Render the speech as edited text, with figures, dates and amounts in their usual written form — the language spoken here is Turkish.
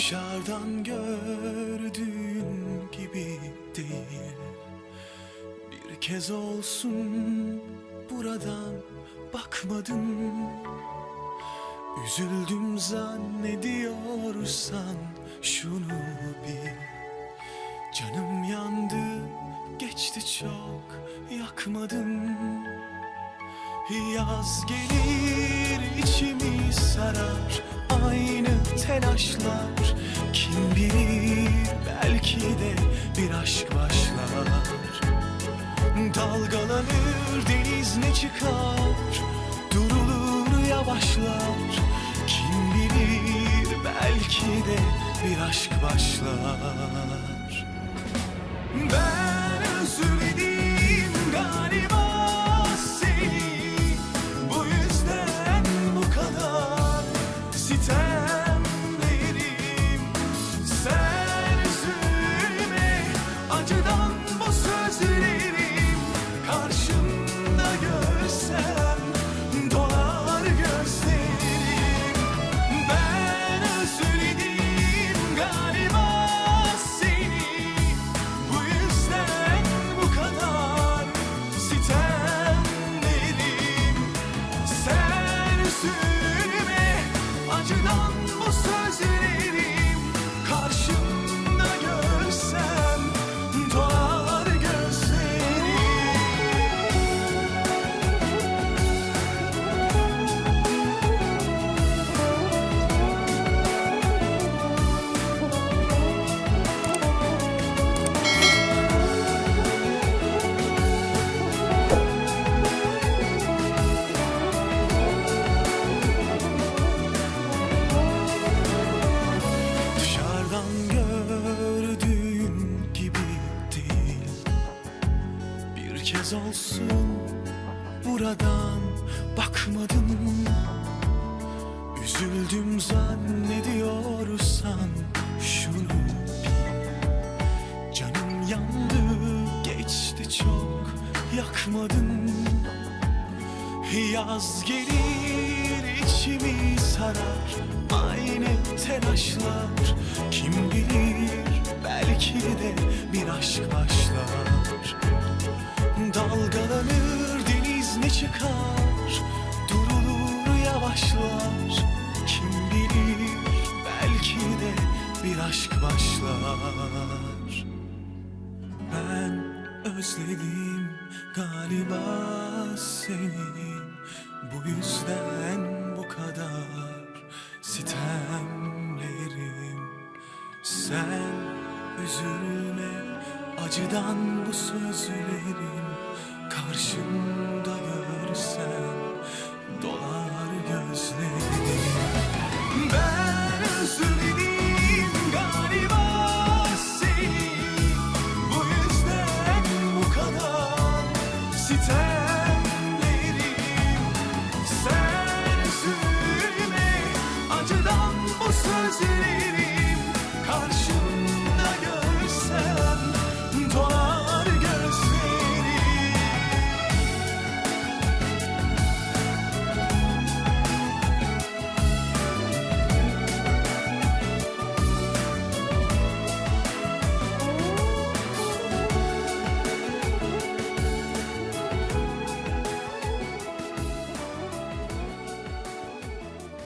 Dışarıdan gördüğün gibi değil. Bir kez olsun buradan bakmadın. Üzüldüm zannediyorsan şunu bil. Canım yandı, geçti çok, yakmadın. Yaz gelir, içimi sarar aynı telaşlar. Kim bilir, belki de bir aşk başlar. Dalgalanır deniz, ne çıkar, durulur yavaşlar. Kim bilir, belki de bir aşk başlar. Ben özledim galiba seni, bu yüzden bu kadar sitemlerim. Sen üzülme, acıdan bu sözlerim karşımda görsem dolar gözlerim. Ben özledim galiba seni, bu yüzden bu kadar sitemlerim. Sen üzülme, acıdan bu sözlerim karşımda görsem dolar gözlerim. Dışarıdan gördüğün gibi değil. Bir kez olsun buradan bakmadın. Üzüldüm zannediyorsan şunu bil. Canım yandı, geçti çok, yakmadın. Yaz gelir, içimi sarar aynı telaşlar. Kim bilir, belki de bir aşk başlar. Dalgalanır deniz, ne çıkar, durulur yavaşlar. Kim bilir, belki de bir aşk başlar. Ben özledim galiba seni, bu yüzden bu kadar sitemlerim. Sen üzülme, acıdan bu sözlerim karşımda görsem dolar